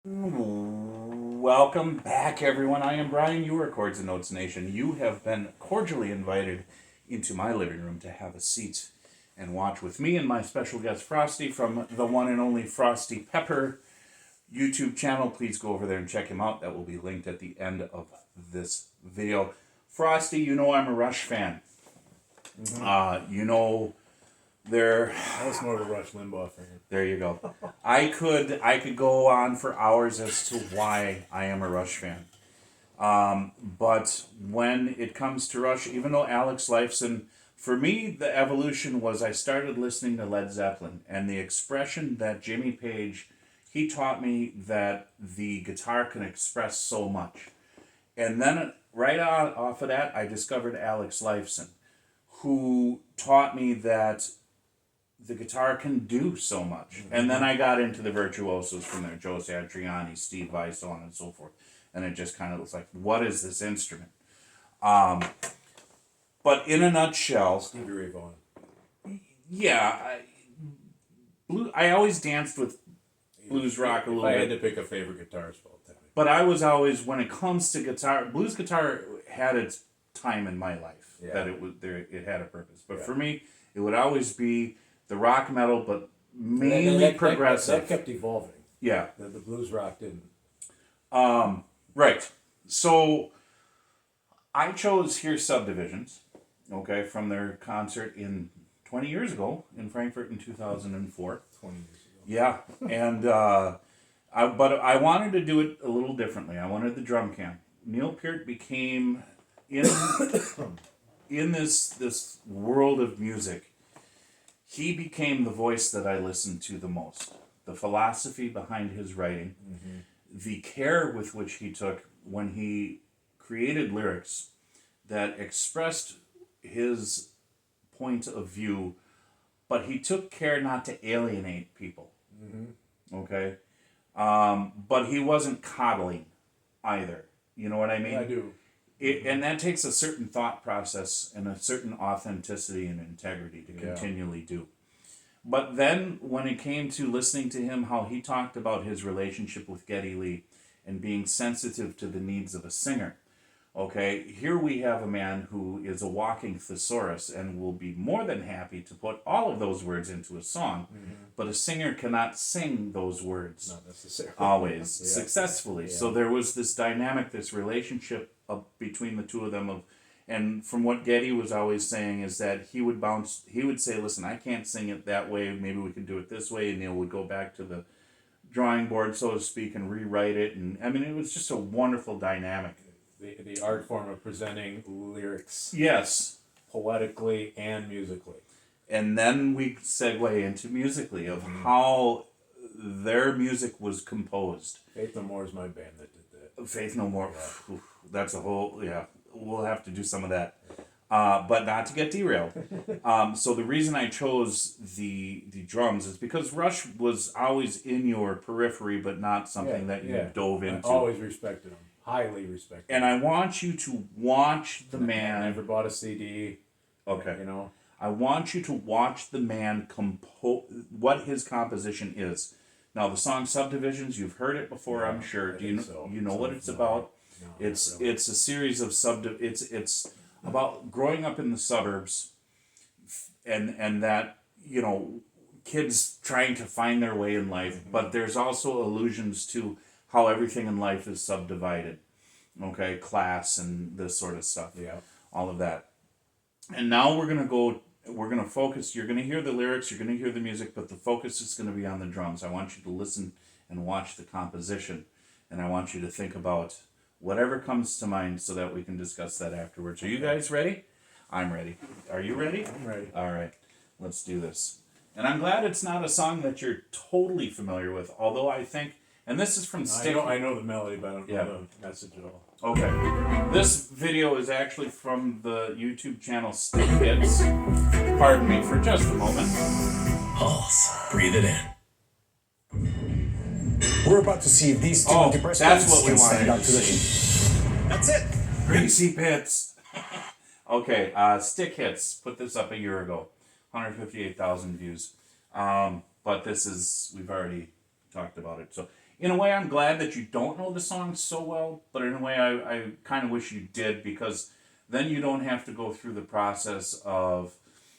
Welcome back, everyone. I am Brian. You are Chords and Notes Nation. You have been cordially invited into my living room to have a seat and watch with me and my special guest Frosty from the one and only Frosty Pepper YouTube channel. Please go over there and check him out. That will be linked at the end of this video. Frosty, you know I'm a Rush fan. You know there. I was more of a Rush Limbaugh fan. There you go. I could go on for hours as to why I am a Rush fan. But when it comes to Rush, even though Alex Lifeson, for me, the evolution was I started listening to Led Zeppelin, and the expression that Jimmy Page, he taught me that the guitar can express so much. And then right off of that, I discovered Alex Lifeson, who taught me that the guitar can do so much. Mm-hmm. And then I got into the virtuosos from there, Joe Satriani, Steve Vai, so on and so forth. And it just kind of looks like, what is this instrument? But in a nutshell... Stevie Ray Vaughan. Yeah. I always danced with blues rock a little bit. If I had to pick a favorite guitarist of all time. But I was always, when it comes to guitar, blues guitar had its time in my life. Yeah. That it was there. It had a purpose. But for me, it would always be the rock metal, but mainly progressive. That kept evolving. Yeah. The blues rock didn't. Right. So I chose here Subdivisions, okay, from their concert 20 years ago in Frankfurt in 2004. 20 years ago. Yeah. And but I wanted to do it a little differently. I wanted the drum cam. Neil Peart became in this world of music. He became the voice that I listened to the most. The philosophy behind his writing, the care with which he took when he created lyrics that expressed his point of view, but he took care not to alienate people. Okay? But he wasn't coddling either. You know what I mean? I do. And that takes a certain thought process and a certain authenticity and integrity to continually do. But then when it came to listening to him, how he talked about his relationship with Geddy Lee and being sensitive to the needs of a singer. Okay, here we have a man who is a walking thesaurus and will be more than happy to put all of those words into a song, but a singer cannot sing those words not necessarily always successfully. Yeah. So there was this dynamic, this relationship between the two of them and from what Geddy was always saying is that he would say, listen, I can't sing it that way, maybe we can do it this way, and Neil would go back to the drawing board, so to speak, and rewrite it, and I mean, it was just a wonderful dynamic. The art form of presenting lyrics. Yes. Poetically and musically. And then we segue into musically of how their music was composed. Faith No More is my band that did that. Faith No More. Yeah. That's a whole, we'll have to do some of that. But not to get derailed. So the reason I chose the drums is because Rush was always in your periphery, but not something that you dove into. I always respected them. Highly respected. And I want you to watch the man. I never bought a CD. Okay. You know. I want you to watch the man what his composition is. Now the song Subdivisions, you've heard it before, I'm sure. Do you know what it's about? No, it's really. It's a series of it's about growing up in the suburbs, and that kids trying to find their way in life, but there's also allusions to how everything in life is subdivided, okay, class and this sort of stuff, all of that. And now we're going to focus, you're going to hear the lyrics, you're going to hear the music, but the focus is going to be on the drums. I want you to listen and watch the composition, and I want you to think about whatever comes to mind so that we can discuss that afterwards. Are you guys ready? I'm ready. Are you ready? I'm ready. All right, let's do this. And I'm glad it's not a song that you're totally familiar with, although I think, and this is from Stick. I know the melody, but I don't know the message at all. Okay. This video is actually from the YouTube channel Stick Hits. Pardon me for just a moment. Pulse. Breathe it in. We're about to see if these two depressed that's what we can stand wanted up to the heat. That's it. Greasy Pits. Okay, Stick Hits put this up a year ago. 158,000 views. But we've already talked about it. So in a way, I'm glad that you don't know the song so well, but in a way, I kind of wish you did, because then you don't have to go through the process of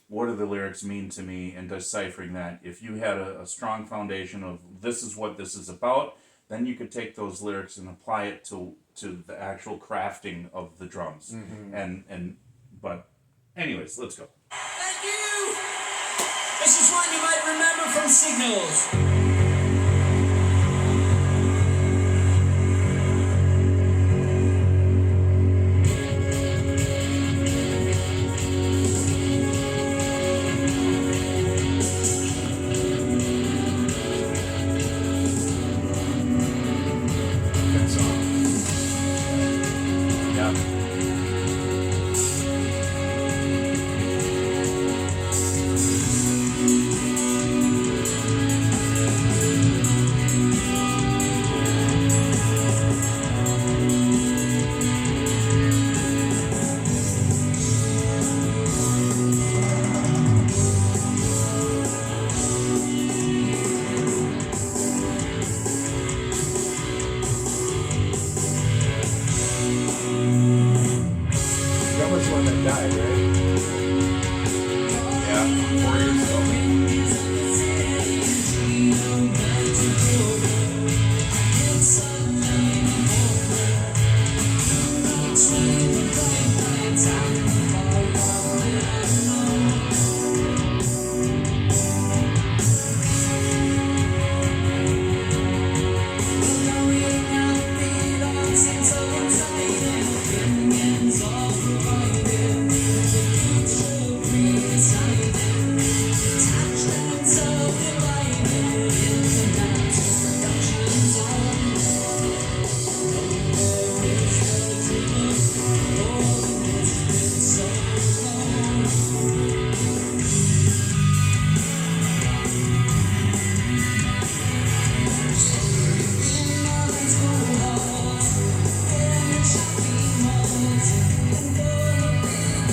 what do the lyrics mean to me and deciphering that. If you had a strong foundation of this is what this is about, then you could take those lyrics and apply it to the actual crafting of the drums. But anyways, let's go. Thank you! This is one you might remember from Signals. Good song. Yeah. That was one that died, right? Yeah, 4 years ago.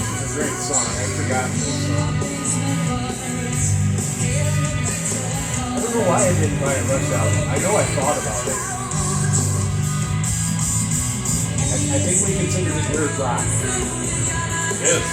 It's a great song. I'd forgotten this song. I don't know why I didn't buy a Rush album. I know I thought about it. I think we consider this weird rock. Yes.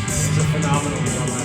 It's a phenomenal song.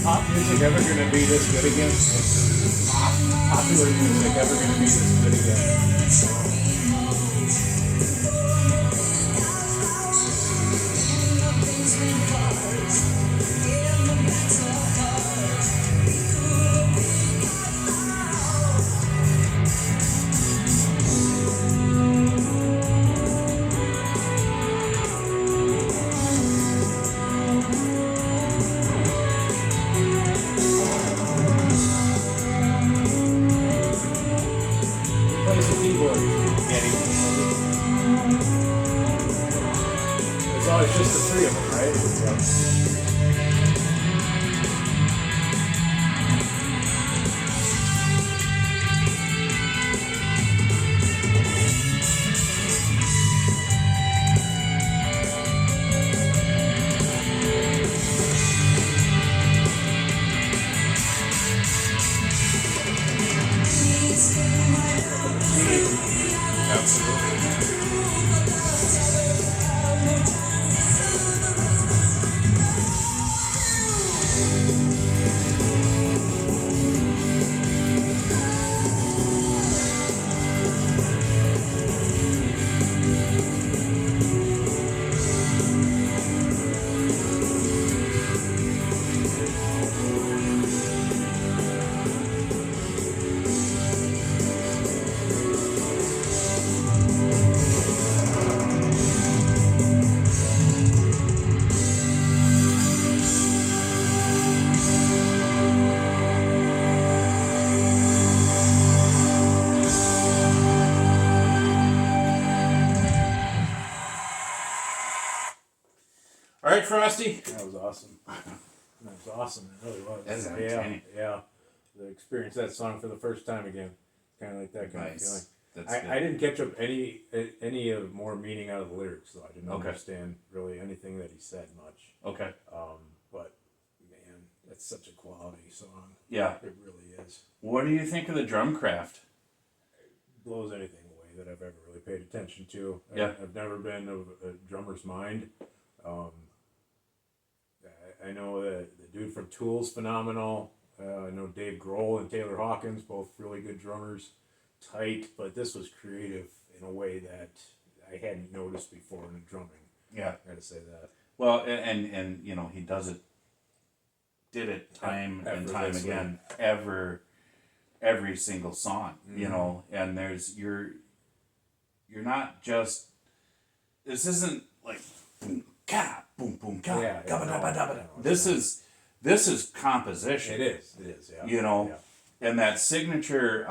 Pop music ever gonna be this good again? Popular music ever gonna be this good again? Who plays the keyboard? Eddie. It's always just the three of them, right? Yep. Frosty. That was awesome. That was awesome. It really was. That's yeah, entertaining. yeah. To experience that song for the first time again, kind of like that kind of feeling. That's good. I didn't catch up any of more meaning out of the lyrics, though. I didn't Okay. understand really anything that he said much. Okay. But man, that's such a quality song. Yeah. It really is. What do you think of the drum craft? Blows anything away that I've ever really paid attention to. Yeah. I've never been of a drummer's mind. I know that the dude from Tool's phenomenal. I know Dave Grohl and Taylor Hawkins, both really good drummers. Tight, but this was creative in a way that I hadn't noticed before in drumming. Yeah. I gotta say that. Well, and you know, he did it time and time again, every single song, you know, and you're not just, this isn't like boom ka boom boom ka Yeah, gabba no, dabba dabba. no, This is composition. It is, yeah. You know, Yeah. and that signature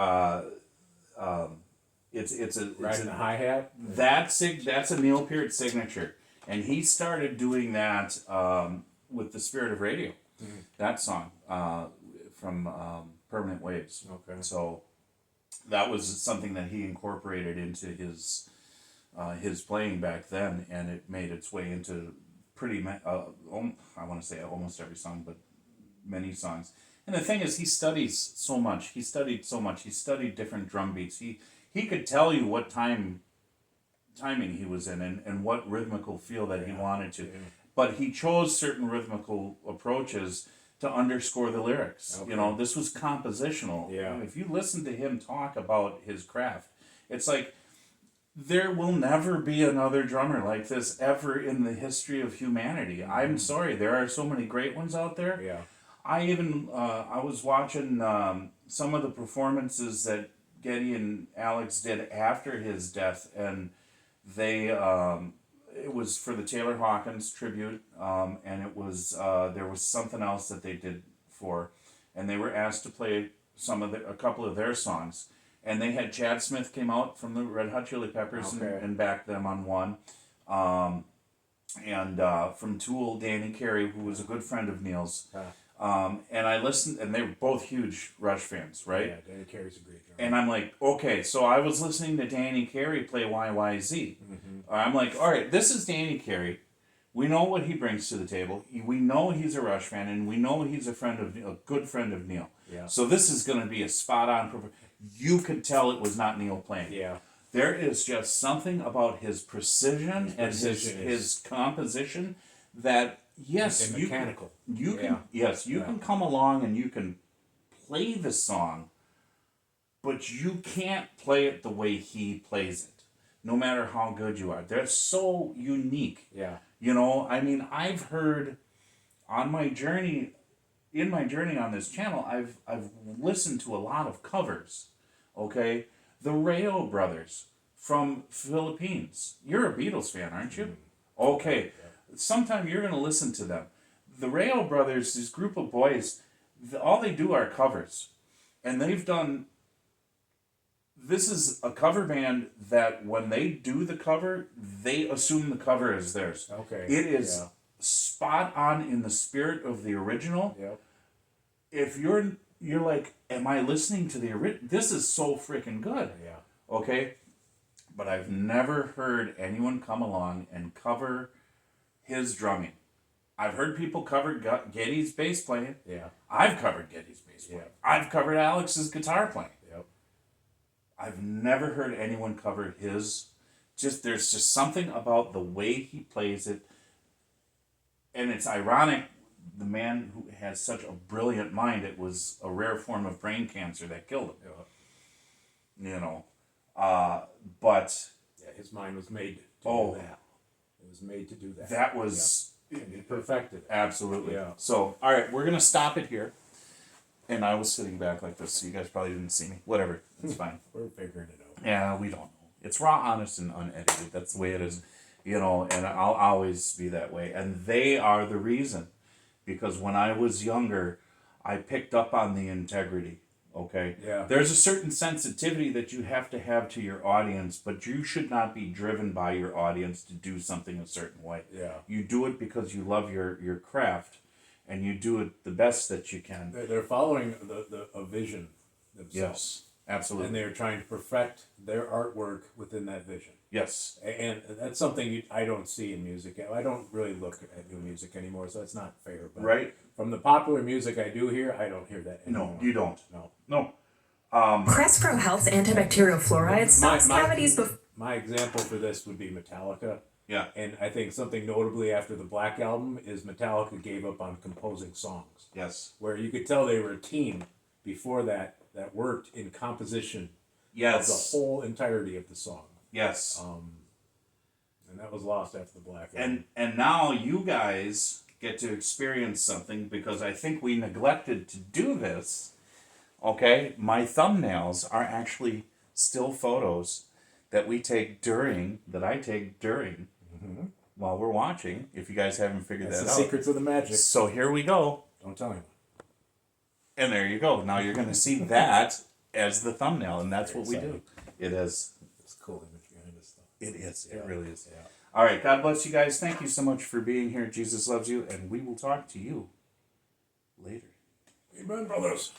it's Riding the hi-hat? that's a Neil Peart signature, and he started doing that with the Spirit of Radio, that song from Permanent Waves. Okay. So that was something that he incorporated into his playing back then, and it made its way into I want to say almost every song, but many songs. And the thing is, he studies so much. He studied so much. He studied different drum beats. He could tell you what timing he was in and what rhythmical feel that he wanted to. Yeah. But he chose certain rhythmical approaches to underscore the lyrics. Okay. You know, this was compositional. Yeah. If you listen to him talk about his craft, it's like there will never be another drummer like this ever in the history of humanity. Mm-hmm. I'm sorry, there are so many great ones out there. Yeah. I was watching some of the performances that Gettr and Alex did after his death, and they it was for the Taylor Hawkins tribute, and it was there was something else that they did for, and they were asked to play a couple of their songs, and they had Chad Smith came out from the Red Hot Chili Peppers and backed them on one, and from Tool, Danny Carey, who was a good friend of Neil's. And I listened, and they were both huge Rush fans, right? Yeah, Danny Carey's a great drummer. And I'm like, okay, so I was listening to Danny Carey play YYZ. Mm-hmm. I'm like, all right, this is Danny Carey. We know what he brings to the table. We know he's a Rush fan, and we know he's a good friend of Neil. Yeah. So this is going to be a spot-on. You could tell it was not Neil playing. Yeah. There is just something about his precision and his composition that. Yes, and mechanical. You can come along and you can play the song, but you can't play it the way he plays it, no matter how good you are. They're so unique. Yeah. You know, I mean, I've heard in my journey on this channel, I've listened to a lot of covers. Okay, the Rayo brothers from Philippines. You're a Beatles fan, aren't you? Okay. Sometime you're going to listen to them. The Rayo brothers, this group of boys, all they do are covers. And they've done... This is a cover band that when they do the cover, they assume the cover is theirs. Okay. It is spot on in the spirit of the original. Yep. If you're like, am I listening to the original? This is so freaking good. Yeah. Okay? But I've never heard anyone come along and cover his drumming. I've heard people cover Geddy's bass playing. Yeah. I've covered Geddy's bass playing. Yeah. I've covered Alex's guitar playing. Yep. I've never heard anyone cover his. There's just something about the way he plays it. And it's ironic, the man who has such a brilliant mind, it was a rare form of brain cancer that killed him. Yeah. You know. But... Yeah, his mind was made to do that. It was made to do that. That was... Yeah. And he perfected it. Absolutely. Yeah. So, all right, we're going to stop it here. And I was sitting back like this, so you guys probably didn't see me. Whatever. It's fine. We're figuring it out. Yeah, we don't know. It's raw, honest, and unedited. That's the way it is. You know, and I'll always be that way. And they are the reason. Because when I was younger, I picked up on the integrity. Okay? Yeah. There's a certain sensitivity that you have to your audience, but you should not be driven by your audience to do something a certain way. Yeah. You do it because you love your craft, and you do it the best that you can. They're following a vision themselves. Yes, absolutely. And they're trying to perfect their artwork within that vision. Yes. And that's something I don't see in music. I don't really look at new music anymore, so that's not fair. But Right. from the popular music I do hear, I don't hear that anymore. No, you don't. No. Crest Pro Health's antibacterial fluoride stops cavities before. My example for this would be Metallica. Yeah. And I think something notably after the Black Album is Metallica gave up on composing songs. Yes. Where you could tell they were a team before that worked in composition Yes. of the whole entirety of the song. Yes. And that was lost after the Black Album. And now you guys get to experience something because I think we neglected to do this. Okay? My thumbnails are actually still photos that I take during while we're watching, if you guys haven't figured That's that the out. secrets of the magic. So here we go. Don't tell anyone. And there you go. Now you're going to see that as the thumbnail, and that's what we do. It is. It's cool image behind this stuff. It is. It really is. Yeah. All right. God bless you guys. Thank you so much for being here. Jesus loves you, and we will talk to you later. Amen, brothers.